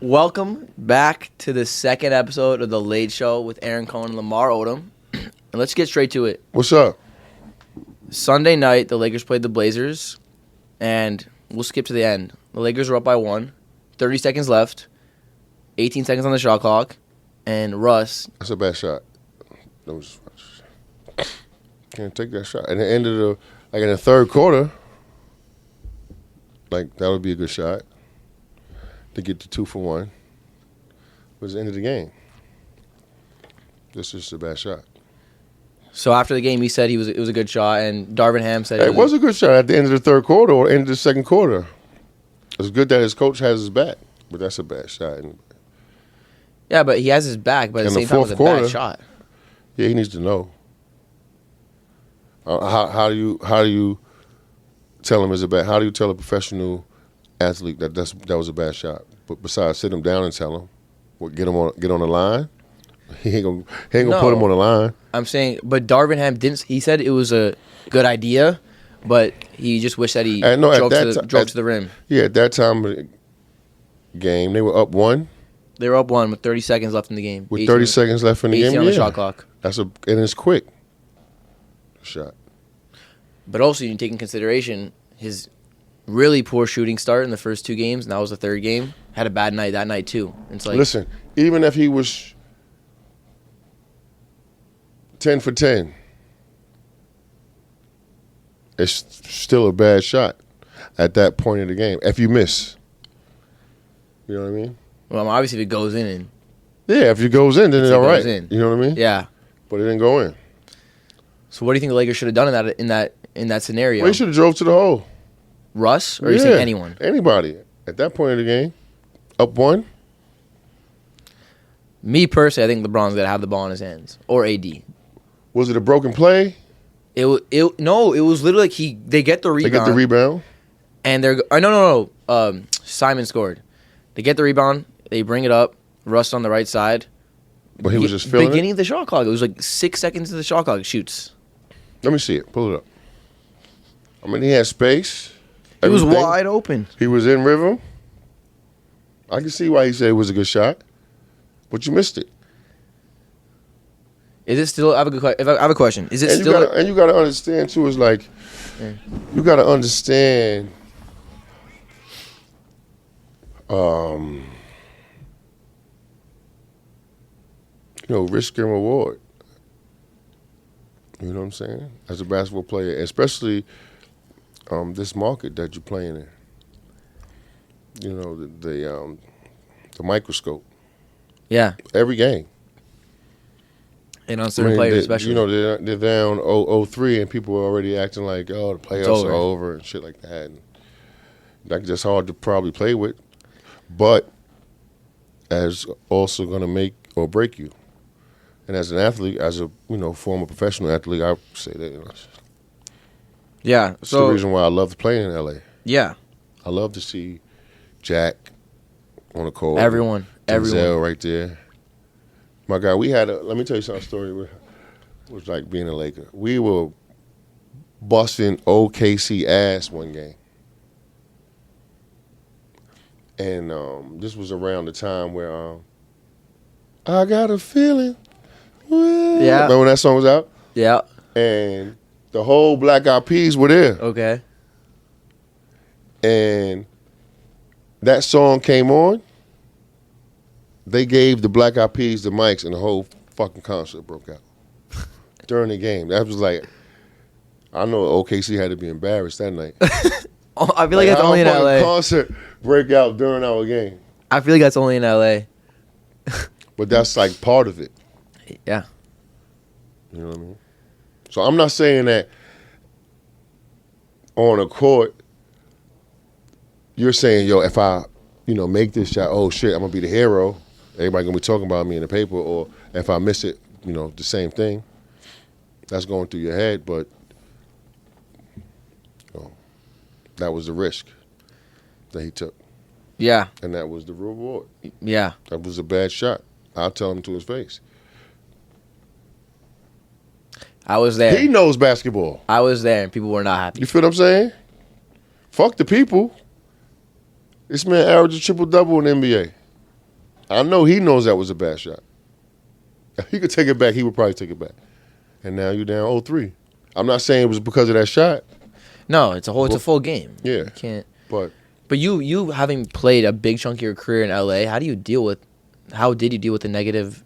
Welcome back to the second episode of the LADE Show with Aaron Cohen and Lamar Odom. And let's get straight to it. What's up? Sunday night, the Lakers played the Blazers, and we'll skip to the end. The Lakers were up by 1, 30 seconds left, 18 seconds on the shot clock, and Russ. That's a bad shot. Can't take that shot. At the end of in the third quarter, that would be a good shot to get the 2 for 1. It was the end of the game. This is a bad shot. So after the game, he said it was a good shot, and Darvin Ham said it was a good shot at the end of the third quarter or end of the second quarter. It's good that his coach has his back, but that's a bad shot. Yeah, but he has his back, but at the same time, it was a bad shot. Yeah, he needs to know. How do you tell him it's a bad? How do you tell a professional athlete that was a bad shot? But besides, sit him down and tell him, get on the line. He ain't gonna put him on the line. I'm saying, but Darvin Ham didn't. He said it was a good idea, but he just wished that he drove to the rim. Yeah, at that time of the game, they were up 1. They were up 1 with 30 seconds left in the game. With 30 seconds left in the game, on the shot clock. And it's quick shot. But also, you take in consideration his really poor shooting start in the first 2 games, and that was the third game. Had a bad night that night too. It's like, listen, even if he was 10 for 10, it's still a bad shot at that point of the game. If you miss, you know what I mean? Well, obviously, if it goes in, yeah, if it goes in, then it's all right. You know what I mean? Yeah, but it didn't go in. So, what do you think the Lakers should have done in that scenario? Well, he should have drove to the hole. Russ, or you saying anyone? Anybody at that point of the game, up 1. Me personally, I think LeBron's got to have the ball in his hands, or AD. Was it a broken play? No, it was literally like they get the rebound. They get the rebound, and they're no. Simon scored. They get the rebound. They bring it up. Russ on the right side. But he was just feeling beginning of the shot clock. It was like 6 seconds of the shot clock. Shoots. Let me see it. Pull it up. I mean, he had space. It was wide open. He was in rhythm. I can see why he said it was a good shot, but you missed it. Is it still? I have a question. Is it and still? You got to understand too. Is like, you got to understand. Risk and reward. You know what I'm saying? As a basketball player, especially this market that you're playing in. You know, the microscope. Yeah. Every game. And on certain players, especially. You know, they're down 0-3, and people are already acting like, oh, the playoffs are over and shit like that. And that's just hard to probably play with. But as also going to make or break you. And as an athlete, as a former professional athlete, I say that. Yeah. It's the reason why I love to play in LA. Yeah. I love to see Jack on the court. Everyone. Right there. My guy, let me tell you some story. It was like being a Laker. We were busting OKC ass one game. And this was around the time where I got a feeling. Yeah. Remember when that song was out? Yeah. And the whole Black Eyed Peas were there. Okay. And that song came on. They gave the Black Eyed Peas the mics, and the whole fucking concert broke out during the game. That was like, I know OKC had to be embarrassed that night. I feel like that's only in LA. Concert break out during our game. I feel like that's only in LA. But that's like part of it. Yeah. You know what I mean? So I'm not saying that on a court, you're saying, yo, if I, make this shot, oh shit, I'm gonna be the hero. Everybody gonna be talking about me in the paper, or if I miss it, the same thing. That's going through your head, but that was the risk that he took. Yeah. And that was the reward. Yeah. That was a bad shot. I'll tell him to his face. I was there. He knows basketball. I was there, and people were not happy. You feel what I'm saying? Fuck the people. This man averaged a triple-double in the NBA. I know he knows that was a bad shot. If he could take it back, he would probably take it back. And now you're down 0-3. I'm not saying it was because of that shot. No, it's a full game. Yeah. You can't. But you having played a big chunk of your career in LA, how did you deal with the negative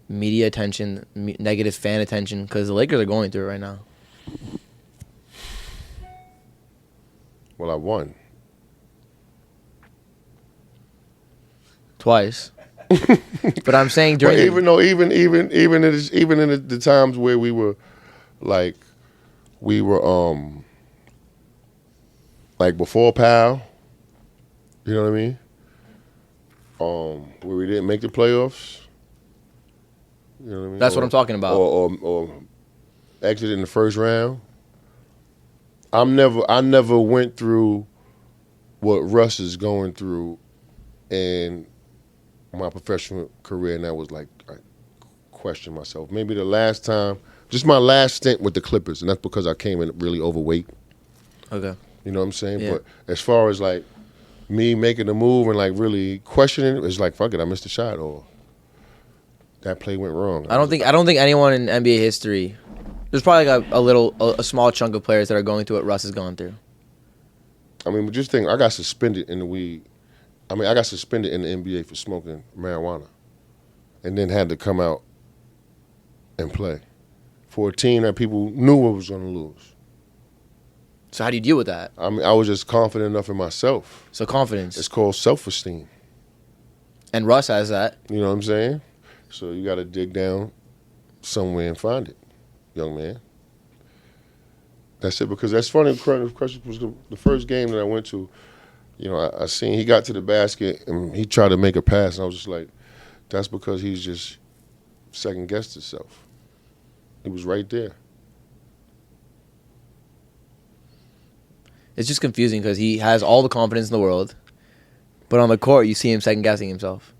media attention, negative fan attention? Because the Lakers are going through it right now. Well, I won. Twice. But I'm saying during even in the times where we were like before Powell, you know what I mean? Where we didn't make the playoffs. You know what I mean? That's what I'm talking about. Or exited in the first round. I never went through what Russ is going through in my professional career, and that was like I questioned myself. Maybe the last time, just my last stint with the Clippers, and that's because I came in really overweight. Okay. You know what I'm saying? Yeah. But as far as like me making a move and like really questioning it, it's like fuck it, I missed a shot or that play went wrong. I don't think anyone in NBA history. There's probably like a small chunk of players that are going through what Russ has gone through. I mean, but just think, I got suspended in the weed. I mean, I got suspended in the NBA for smoking marijuana, and then had to come out and play for a team that people knew I was going to lose. So how do you deal with that? I mean, I was just confident enough in myself. So confidence. It's called self-esteem. And Russ has that. You know what I'm saying? So you got to dig down somewhere and find it, young man. That's it, because that's funny. The question was the first game that I went to. You know, I seen he got to the basket and he tried to make a pass, and I was just like, that's because he's just second-guessed himself. He was right there. It's just confusing because he has all the confidence in the world, but on the court you see him second-guessing himself.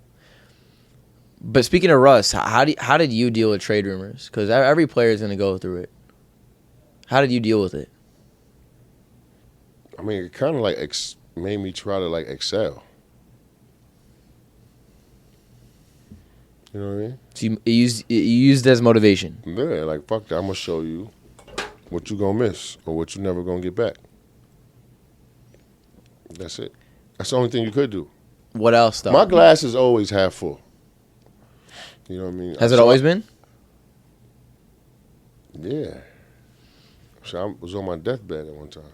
But speaking of Russ, how did you deal with trade rumors? Because every player is going to go through it. How did you deal with it? I mean, it kind of like made me try to like excel. You know what I mean? So you used it as motivation. Yeah, like fuck that. I'm gonna show you what you gonna miss or what you never gonna get back. That's it. That's the only thing you could do. What else though? My glass is always half full. You know what I mean? Has it always been? Yeah. So I was on my deathbed at one time.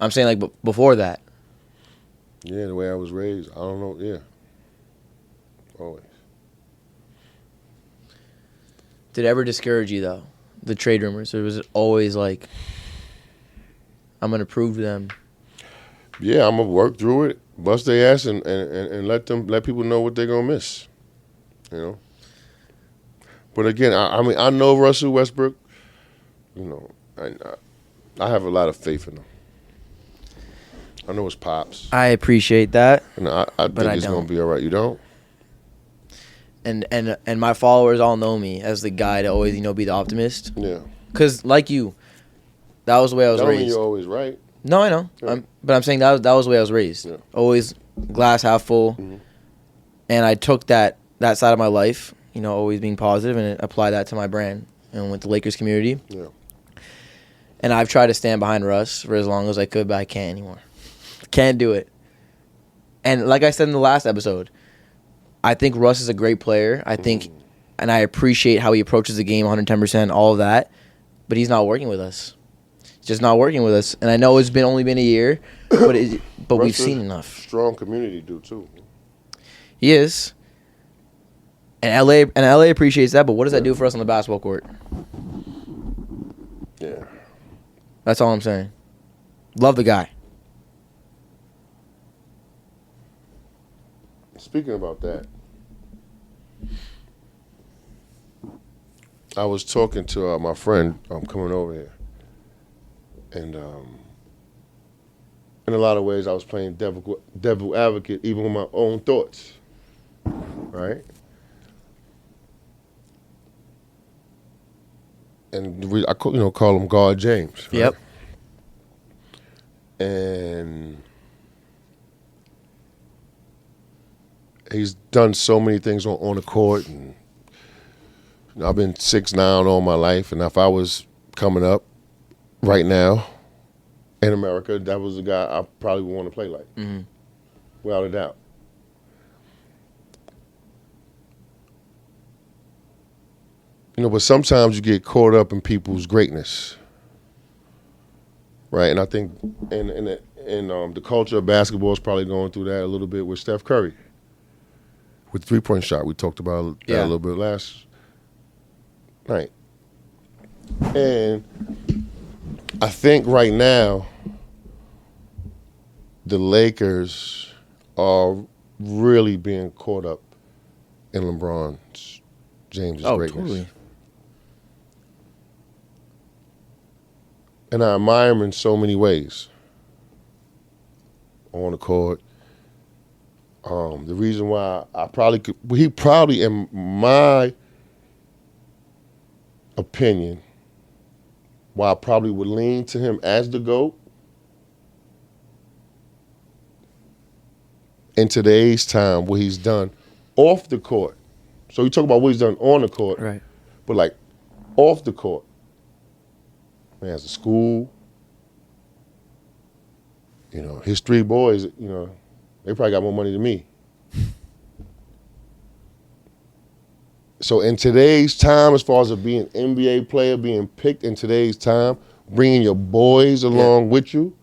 I'm saying like before that. Yeah, the way I was raised, I don't know. Yeah, always. Did it ever discourage you though, the trade rumors? Or was it always like, I'm gonna prove to them? Yeah, I'm gonna work through it, bust their ass, and let people know what they're gonna miss. You know. But again, I mean, I know Russell Westbrook. You know, I have a lot of faith in him. I know his pops. I appreciate that. And I think it's gonna be all right. You don't? And my followers all know me as the guy to always, be the optimist. Yeah. Because like you, that was the way I was That don't mean raised. you're always right. No, I know. Yeah. But I'm saying that was the way I was raised. Yeah. Always glass half full. Mm-hmm. And I took that side of my life, always being positive, and applied that to my brand and with the Lakers community. Yeah. And I've tried to stand behind Russ for as long as I could, but I can't anymore. Can't do it. And like I said in the last episode, I think Russ is a great player. I think, and I appreciate how he approaches the game 110%, all of that. But he's not working with us. He's just not working with us. And I know it's only been a year, but we've seen enough. Strong community do too. He is. And LA appreciates that, but what does that do for us on the basketball court? Yeah. That's all I'm saying. Love the guy. Speaking about that, I was talking to my friend coming over here, and in a lot of ways I was playing devil advocate even with my own thoughts, right? And I call him God James. Right? Yep. And he's done so many things on the court, and I've been 6'9" all my life, and if I was coming up right now in America, that was the guy I probably would want to play like, without a doubt. But sometimes you get caught up in people's greatness, right? And I think in the culture of basketball is probably going through that a little bit with Steph Curry, with the three-point shot. We talked about that a little bit last night. And I think right now the Lakers are really being caught up in LeBron James' greatness. Totally. And I admire him in so many ways. On the court. The reason why he probably, in my opinion, why I probably would lean to him as the GOAT in today's time, what he's done off the court. So you talk about what he's done on the court, Right. but like off the court. He has a school. His 3 boys, they probably got more money than me. So in today's time, as far as being an NBA player, being picked in today's time, bringing your boys along with you,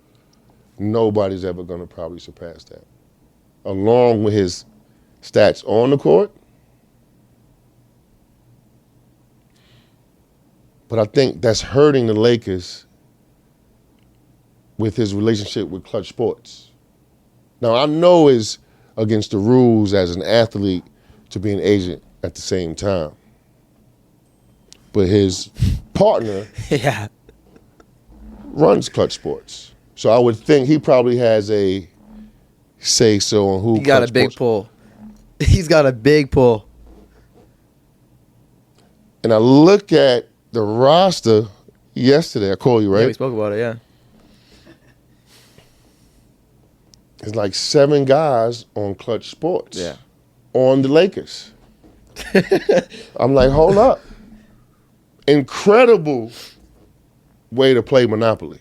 nobody's ever going to probably surpass that. Along with his stats on the court. But I think that's hurting the Lakers with his relationship with Clutch Sports. Now, I know it's against the rules as an athlete to be an agent at the same time. But his partner runs Clutch Sports. So I would think he probably has a say-so on who He got a big pull. He's got a big pull. And I look at the roster yesterday. I called you, right? Yeah, we spoke about it, yeah. It's like 7 guys on Clutch Sports. Yeah. On the Lakers. I'm like, hold up. Incredible way to play Monopoly.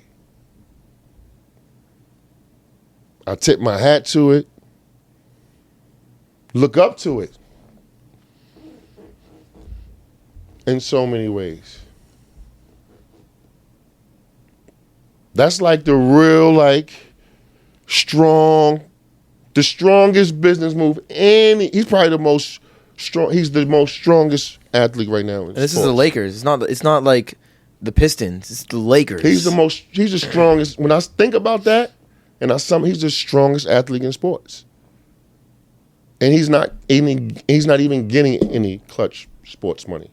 I tip my hat to it. Look up to it. In so many ways. That's like the real, the strongest business move. He's probably the most strong. He's the most strongest athlete right now. And this is the Lakers. It's not like the Pistons. It's the Lakers. He's the strongest. When I think about that, he's the strongest athlete in sports. And he's not even getting any Clutch Sports money.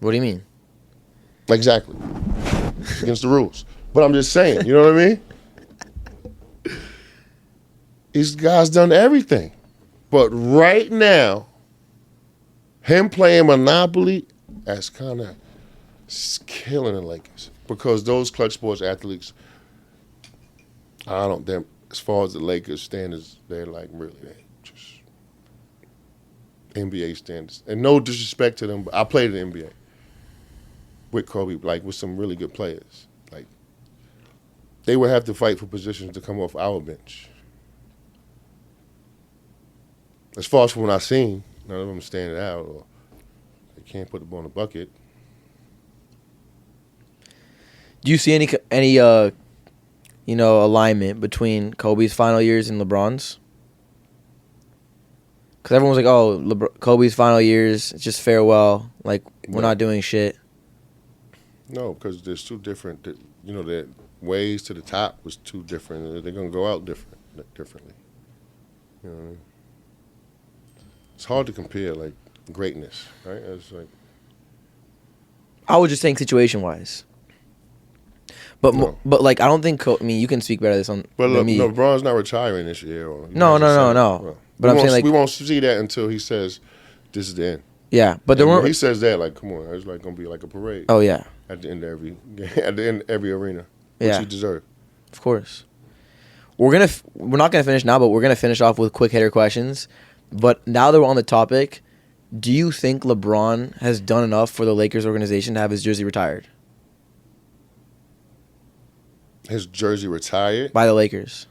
What do you mean? Exactly. Against the rules. But I'm just saying, you know what I mean? These guys done everything. But right now, him playing Monopoly, that's kind of killing the Lakers. Because those Clutch Sports athletes, as far as the Lakers standards, they're really just NBA standards. And no disrespect to them, but I played in the NBA with Kobe, with some really good players. They would have to fight for positions to come off our bench. As far as from what I've seen, none of them standing out or they can't put the ball in the bucket. Do you see any alignment between Kobe's final years and LeBron's? Because everyone was like, "Oh, Kobe's final years, it's just farewell. We're not doing shit." No, because there's 2 different. The ways to the top was 2 different. They're gonna go out differently. You know what I mean? It's hard to compare greatness, right? It's I was just saying situation wise. But No. but I don't think you can speak better than me. No, LeBron's not retiring this year. No. Well, But I'm saying we won't see that until he says this is the end. Yeah, but there And when weren't. he says that, come on, it's gonna be like a parade. Oh yeah, At the end of every game, at the end of every arena, which Yeah. he deserved. of course. we're not gonna finish now, but we're gonna finish off with quick hitter questions. But now that we're on the topic, do you think LeBron has done enough for the Lakers organization to have his jersey retired His jersey retired? by the Lakers?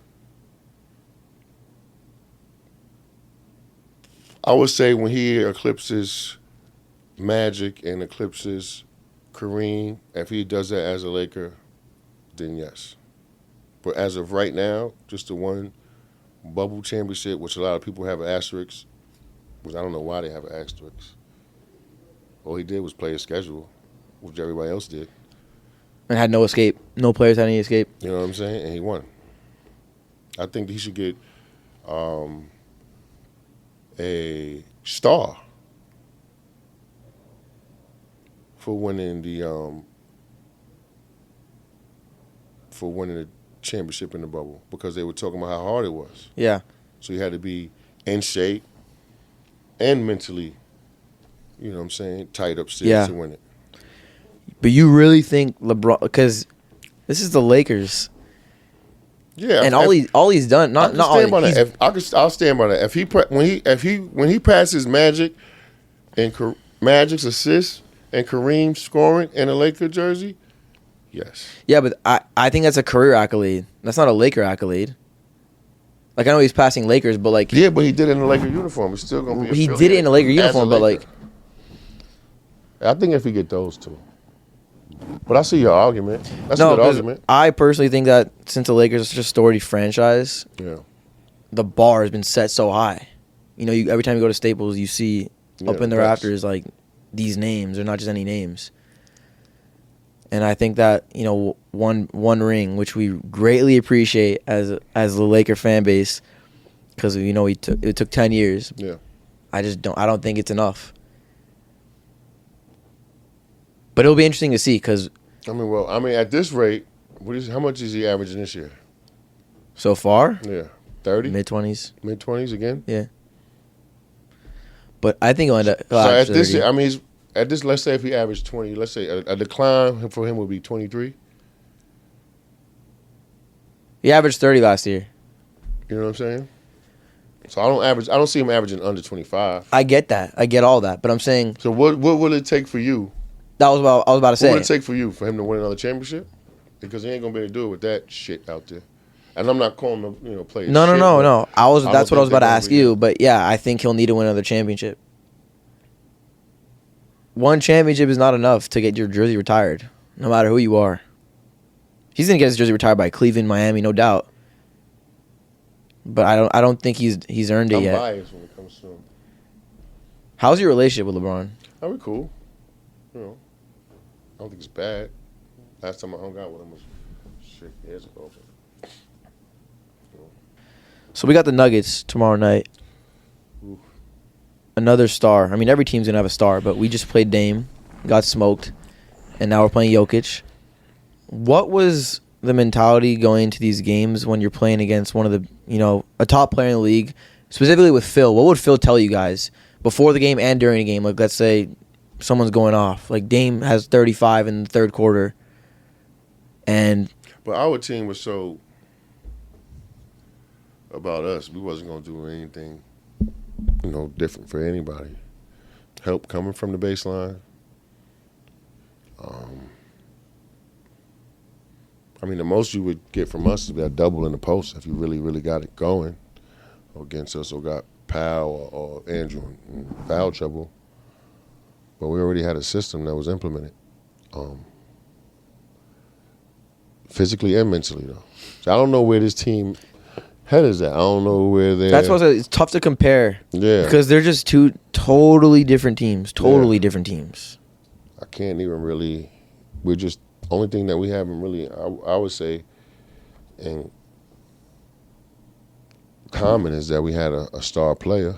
I would say when he eclipses Magic and eclipses Kareem, if he does that as a Laker, then yes. But as of right now, just the one bubble championship, which a lot of people have an asterisk, which I don't know why they have an asterisk. All he did was play his schedule, which everybody else did. And had no escape. No players had any escape. You know what I'm saying? And he won. I think he should get a star for winning the championship in the bubble, because they were talking about how hard it was. Yeah. So you had to be in shape and mentally, you know what I'm saying, tight upstairs to win it. But you really think LeBron, because this is the Lakers. Yeah, and all he's done, not all. I'll stand by that. When he passes Magic and Magic's assists and Kareem scoring in a Laker jersey, yes. Yeah, but I think that's a career accolade. That's not a Laker accolade. Like, I know he's passing Lakers, but like... Yeah, but he did it in a Laker uniform. He's still going to be... He did it in a Laker uniform, but like... I think if he get those two. But I see your argument. That's a good argument. I personally think that since the Lakers are such a storied franchise, the bar has been set so high. You know, every time you go to Staples, you see up in the rafters, like, these names. They're not just any names. And I think that, you know, one ring, which we greatly appreciate as the Laker fan base, because, you know, it took 10 years. Yeah. I don't think it's enough. But it'll be interesting to see, because... at this rate, how much is he averaging this year? So far? Yeah. 30? Mid-20s. Mid-20s again? Yeah. But I think he'll end up... So at this, at this, let's say if he averaged 20, let's say a decline for him would be 23. He averaged 30 last year. You know what I'm saying? So I don't see him averaging under 25. I get that. I get all that. But I'm saying... So what will it take for you? That was what I was about to say. What would it take for you for him to win another championship? Because he ain't gonna be able to do it with that shit out there. And I'm not calling him, players. No. That's what I was about to ask you. But yeah, I think he'll need to win another championship. One championship is not enough to get your jersey retired, no matter who you are. He's gonna get his jersey retired by Cleveland, Miami, no doubt. But I don't think he's earned it yet. I'm biased when it comes to him. How's your relationship with LeBron? We're cool. You know, I don't think it's bad. Last time I hung out with him was years ago. So we got the Nuggets tomorrow night. Oof. Another star. I mean, every team's going to have a star, but we just played Dame, got smoked, and now we're playing Jokic. What was the mentality going into these games when you're playing against one of the, a top player in the league, specifically with Phil? What would Phil tell you guys before the game and during the game? Like, let's say someone's going off. Like, Dame has 35 in the third quarter. But our team was so about us. We wasn't going to do anything, different for anybody. Help coming from the baseline. The most you would get from us is that double in the post if you really, really got it going against us or got Powell or Andrew in foul trouble. But we already had a system that was implemented. Physically and mentally, though. So I don't know where this team head is at. I don't know where they're... That's why it's tough to compare. Yeah. Because they're just two totally different teams. Different teams. I can't even really... We're just... Only thing that we haven't really, I would say, in common is that we had a star player,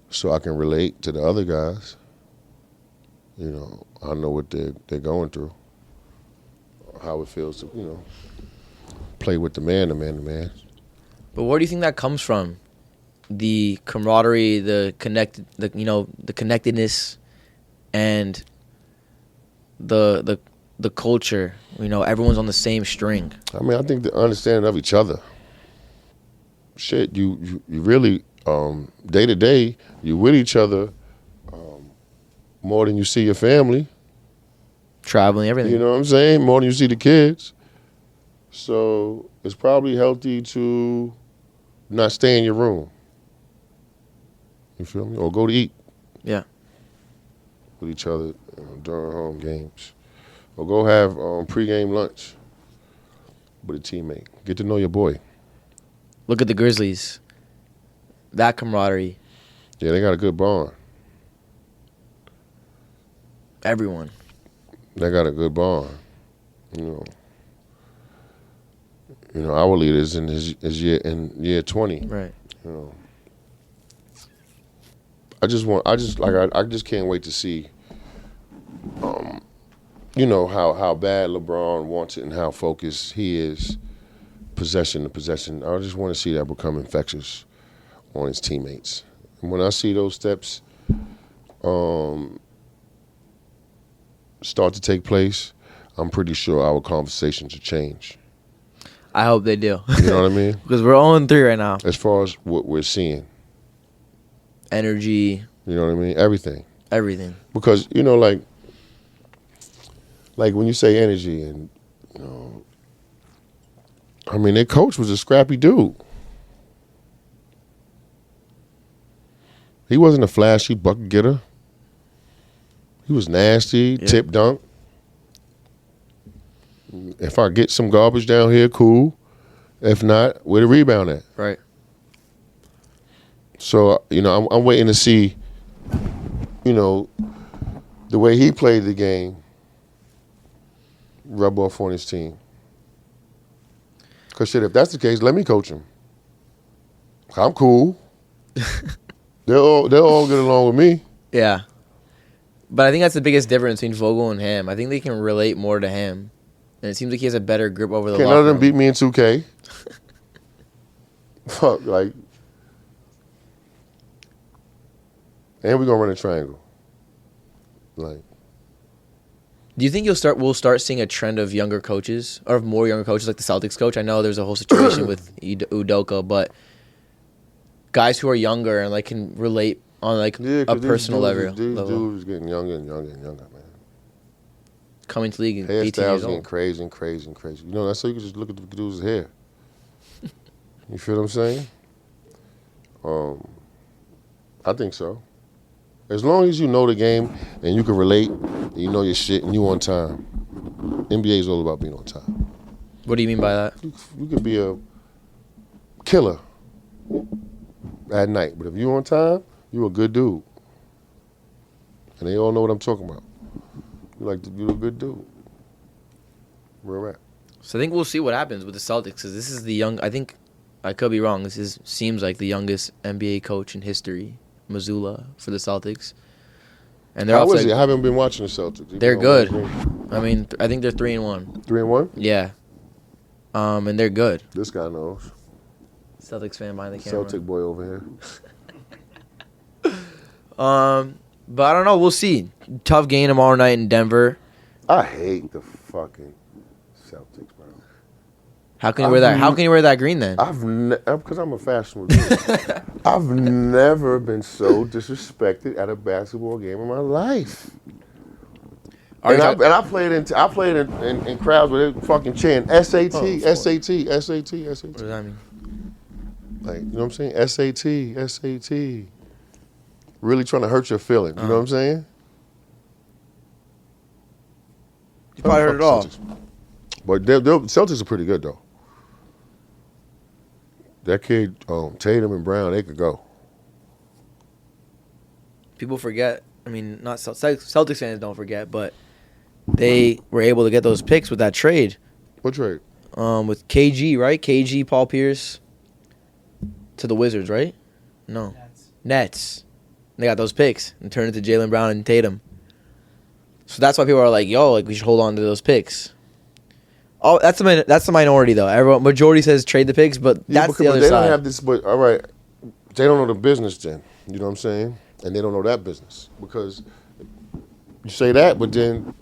so I can relate to the other guys. I know what they're going through, how it feels to, play with the man. But where do you think that comes from? The camaraderie, the connectedness, and the culture. Everyone's on the same string. I think the understanding of each other. shit, you really day to day you with each other more than you see your family. Traveling, everything. You know what I'm saying? More than you see the kids. So it's probably healthy to not stay in your room. You feel me? Or go to eat. Yeah. With each other during home games. Or go have pregame lunch with a teammate. Get to know your boy. Look at the Grizzlies. That camaraderie. Yeah, they got a good bond. Everyone. They got a good bond. You know, our leader's in his year 20. Right. You know. I just can't wait to see how bad LeBron wants it and how focused he is possession to possession. I just want to see that become infectious on his teammates. And when I see those steps start to take place, I'm pretty sure our conversations will change. I hope they do. You know what I mean? Because we're 0-3 right now. As far as what we're seeing. Energy. You know what I mean? Everything. Because, like when you say energy and, their coach was a scrappy dude. He wasn't a flashy bucket getter. He was nasty, tip dunk. If I get some garbage down here, cool. If not, where the rebound at? Right. So, I'm waiting to see, the way he played the game rub off on his team. Because, shit, if that's the case, let me coach him. I'm cool. They'll all get along with me. Yeah. But I think that's the biggest difference between Vogel and Ham. I think they can relate more to Ham. And it seems like he has a better grip over the Can't none of them beat me in 2K. Fuck, like. And we're going to run a triangle. Like. Do you think we'll start seeing a trend of younger coaches, or more younger coaches like the Celtics coach? I know there's a whole situation with Udoka, but guys who are younger and can relate on a personal level. These dudes getting younger and younger and younger, man. Coming to league at 18 Hairstyles years getting old. crazy and crazy and crazy. That's so you can just look at the dude's hair. You feel what I'm saying? I think so. As long as you know the game and you can relate, and you know your shit, and you on time. NBA is all about being on time. What do you mean by that? You could be a killer at night, but if you on time, you a good dude. And they all know what I'm talking about. You're a good dude. Real rap. So I think we'll see what happens with the Celtics, because this is the young. I think I could be wrong. Seems like the youngest NBA coach in history, Mazzulla, for the Celtics. And they're How is it? I haven't been watching the Celtics. They're good. I think they're 3-1. 3-1? Yeah. And they're good. This guy knows. Celtics fan behind the camera. Celtic boy over here. But I don't know. We'll see. Tough game tomorrow night in Denver. I hate the fucking Celtics, bro. How can you wear that? How can you wear that green then? Because I'm a fashionable dude. I've never been so disrespected at a basketball game in my life. I played in crowds where they fucking chanting SAT, SAT, SAT, SAT. What does that mean? Like, you know what I'm saying? SAT, SAT. Really trying to hurt your feelings. You know what I'm saying? You probably heard it all. Celtics. But the Celtics are pretty good, though. That kid, Tatum and Brown, they could go. People forget. I mean, not Celtics fans don't forget, but they were able to get those picks with that trade. What trade? With KG, right? KG, Paul Pierce to the Wizards, right? No. Nets. They got those picks and turned it to Jaylen Brown and Tatum. So that's why people are like, yo, we should hold on to those picks. Oh, that's the minority though. Majority says trade the picks, but that's the other side. They side. don't have this, but all right, they don't know the business then. You know what I'm saying? And they don't know that business because you say that, but then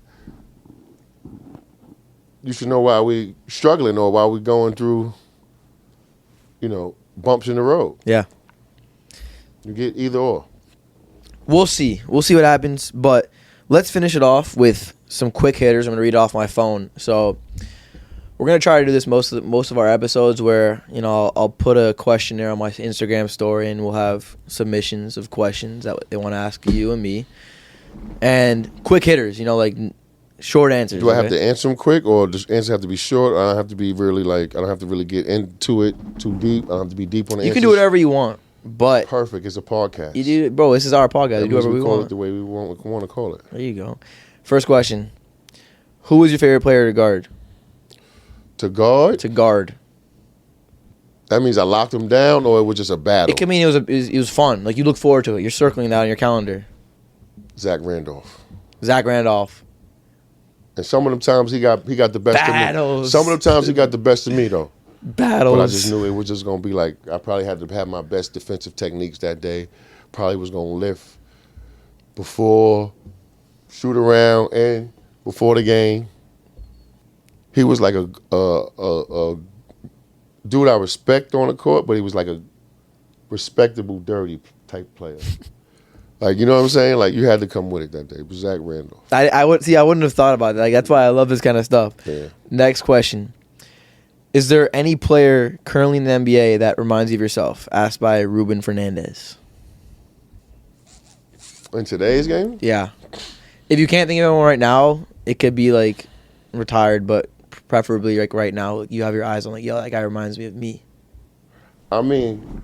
you should know why we struggling or why we going through, bumps in the road. Yeah. You get either or. We'll see. We'll see what happens. But let's finish it off with some quick hitters. I'm going to read off my phone. So we're going to try to do this most of our episodes where, I'll put a questionnaire on my Instagram story and we'll have submissions of questions that they want to ask you and me. And quick hitters, like short answers. Do I have to answer them quick, or does answer have to be short? Or I don't have to be really I don't have to really get into it too deep. I don't have to be deep on the You answers. can do whatever you want, but Perfect. It's a podcast. you do, bro. This is our podcast. You do whatever we call want. it the way we want to call it. There you go. First question: who was your favorite player to guard? To guard? To guard. That means I locked him down, or it was just a battle. It could mean it was fun. Like you look forward to it. You're circling that on your calendar. Zach Randolph. Zach Randolph. And some of them times he got the best Battles. of me. Some of them times he got the best of me though. Battles. But I just knew it was just gonna be like I probably had to have my best defensive techniques that day. Probably was gonna lift before, shoot around, and before the game. He was like a dude I respect on the court, but he was like a respectable, dirty type player. Like, you know what I'm saying? Like, you had to come with it that day. It was Zach Randolph. I wouldn't have thought about that. Like, that's why I love this kind of stuff. Yeah. Next question. Is there any player currently in the NBA that reminds you of yourself? Asked by Ruben Fernandez. In today's game? Yeah. If you can't think of anyone right now, it could be, like, retired, but preferably, like, right now, you have your eyes on, like, yo, that guy reminds me of me. I mean,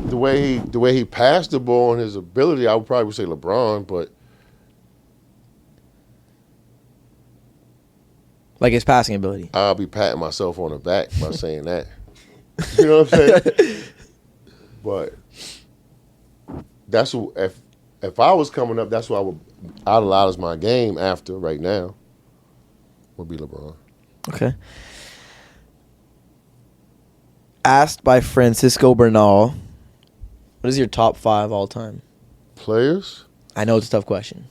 the way he passed the ball and his ability, I would probably say LeBron, but like his passing ability. I'll be patting myself on the back by saying that. You know what I'm saying? But that's what, if I was coming up, that's what I would out loud as my game after right now would be LeBron. Okay. Asked by Francisco Bernal, what is your top 5 all time? Players? I know it's a tough question.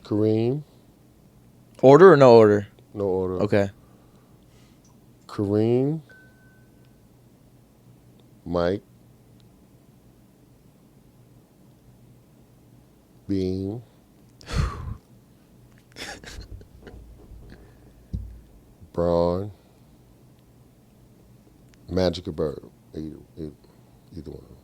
Kareem. Order or no order? No order. Okay. Kareem. Mike. Bean. Braun. Magic or Bird. Either one of them.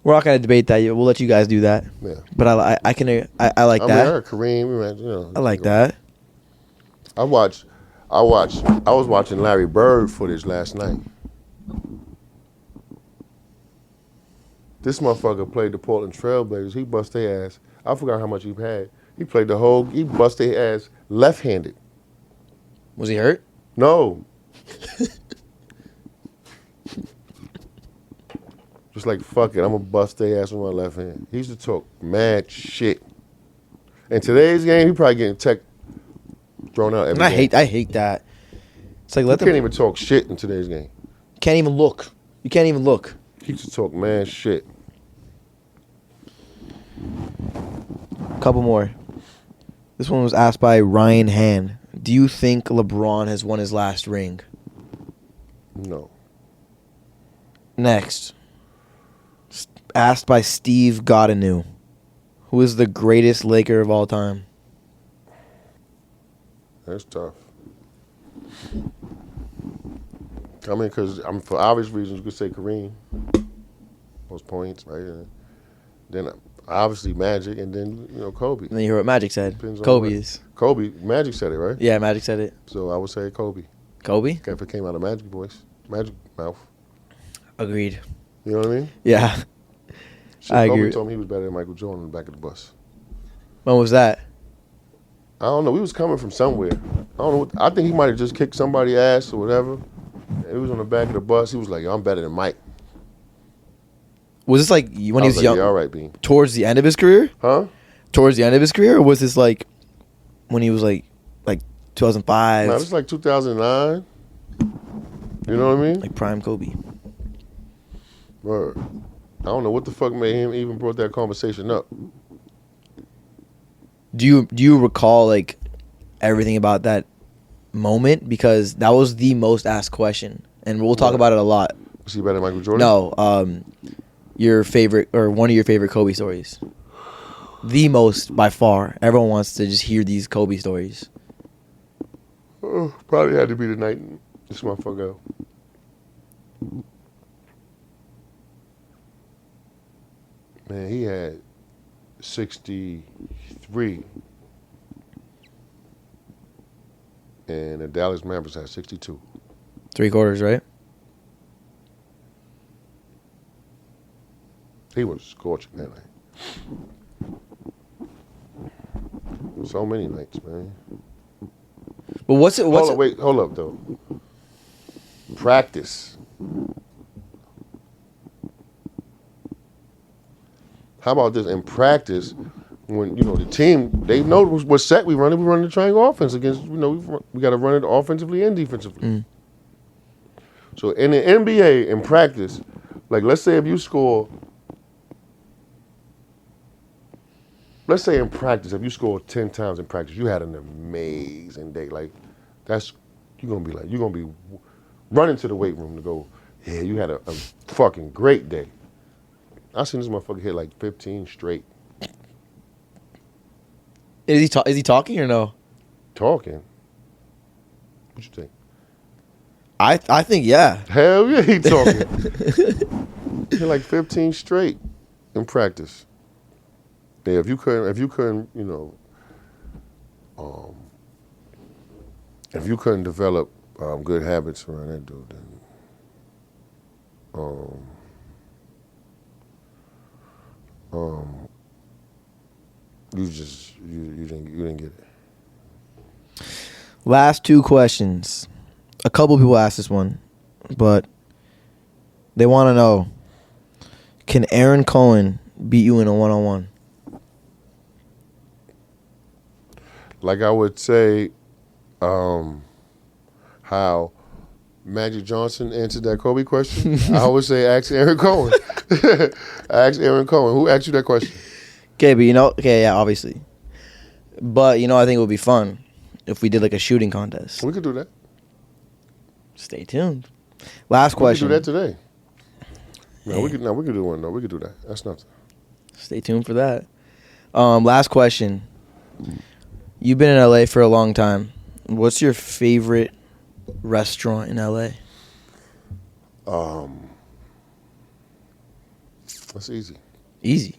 We're not gonna debate that. We'll let you guys do that. Yeah. But I like I that. mean, I heard Kareem. I like that. I was watching Larry Bird footage last night. This motherfucker played the Portland Trailblazers. He bust their ass. I forgot how much he had. He bust their ass left-handed. Was he hurt? No. Just like, fuck it, I'm gonna bust their ass with my left hand. He used to talk mad shit. In today's game, he probably getting tech thrown out every game. I hate that. It's like You can't even talk shit in today's game. Can't even look. You can't even look. He used to talk mad shit. Couple more. This one was asked by Ryan Han. Do you think LeBron has won his last ring? No. Next. Asked by Steve Godinu. Who is the greatest Laker of all time? That's tough. I mean, because for obvious reasons, you could say Kareem. Most points, right? And then obviously Magic, and then Kobe. And then you hear what Magic said. Depends on Kobe what- is. Kobe, Magic said it, right? Yeah, Magic said it. So I would say Kobe. Kobe? If it came out of Magic voice, Magic mouth. Agreed. You know what I mean? Yeah. Shit, I Kobe agree. told me he was better than Michael Jordan in the back of the bus. When was that? I don't know. We was coming from somewhere. I don't know. I think he might have just kicked somebody's ass or whatever. He was on the back of the bus. He was like, "Yo, I'm better than Mike." Was this like when he was like, young? Yeah, all right, Bean. Towards the end of his career? Huh? Towards the end of his career? Or was this like when he was like 2005? No, it was like 2009. You know what I mean? Like prime Kobe. Word. I don't know what the fuck made him even brought that conversation up. Do you recall like everything about that moment because that was the most asked question, and we'll talk about it a lot. Was he better than Michael Jordan? No, your favorite or one of your favorite Kobe stories. The most by far. Everyone wants to just hear these Kobe stories. Probably had to be the night this motherfucker. Man, he had 63. And the Dallas Mavericks had 62. 3 quarters, right? He was scorching that night. So many nights, man. But what's it? Hold up, though. Practice. How about this? In practice, when the team, they know what set we running. We running the triangle offense against. We got to run it offensively and defensively. Mm. So in the NBA, in practice, like let's say if you score. Let's say in practice, if you score 10 times in practice, you had an amazing day. Like, you're gonna be running to the weight room to go, yeah, you had a fucking great day. I seen this motherfucker hit like 15 straight. Is he talking or no? Talking? What you think? I think yeah. Hell yeah, he talking. He hit like 15 straight in practice. Yeah, if you couldn't, if you couldn't develop good habits around that dude, then you didn't get it. Last 2 questions. A couple people asked this one, but they want to know: can Aaron Cohen beat you in a 1-on-1? Like I would say, how Magic Johnson answered that Kobe question, I would say ask Aaron Cohen. Ask Aaron Cohen. Who asked you that question? Okay, but yeah, obviously. But I think it would be fun if we did like a shooting contest. We could do that. Stay tuned. Last question. We could do that today. We could do one. No, we could do that. That's nothing. Stay tuned for that. Last question. You've been in LA for a long time. What's your favorite restaurant in LA? That's easy. Easy.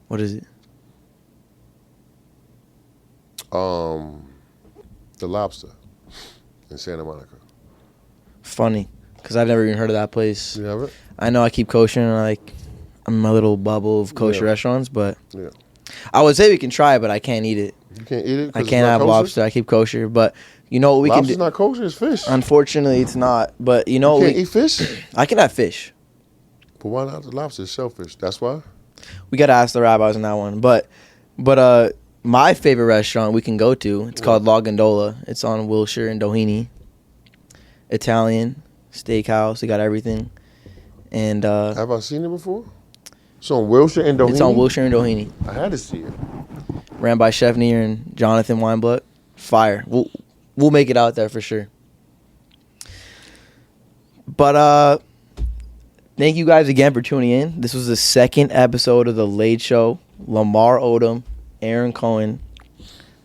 What is it? The Lobster in Santa Monica. Funny, because I've never even heard of that place. You haven't? I know I keep kosher and I'm in my little bubble of kosher restaurants, but yeah. I would say we can try it, but I can't eat it. You can't eat it? I can't have lobster. I keep kosher, but you know what we Lobster's can do? not kosher, it's fish. Unfortunately, it's not. But you know you what can't eat fish? I can have fish. But why not the lobster? It's shellfish. That's why? We got to ask the rabbis on that one. But my favorite restaurant we can go to, it's called La Gondola. It's on Wilshire and Doheny. Italian steakhouse. They got everything. And have I seen it before? It's on Wilshire and Doheny? It's on Wilshire and Doheny. I had to see it. Ran by Chef Neer and Jonathan Weinblatt. Fire. We'll make it out there for sure. But thank you guys again for tuning in. This was the second episode of the LADE Show. Lamar Odom, Aaron Cohen.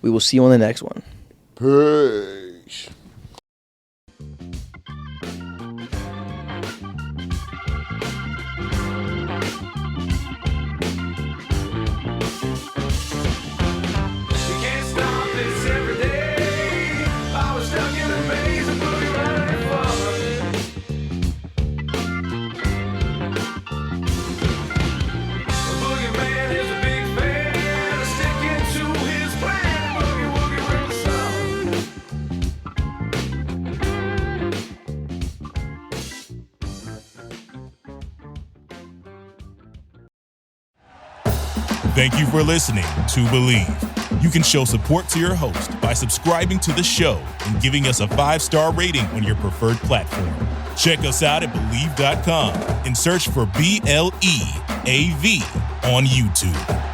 We will see you on the next one. Peace. Thank you for listening to Believe. You can show support to your host by subscribing to the show and giving us a 5-star rating on your preferred platform. Check us out at Believe.com and search for BLEAV on YouTube.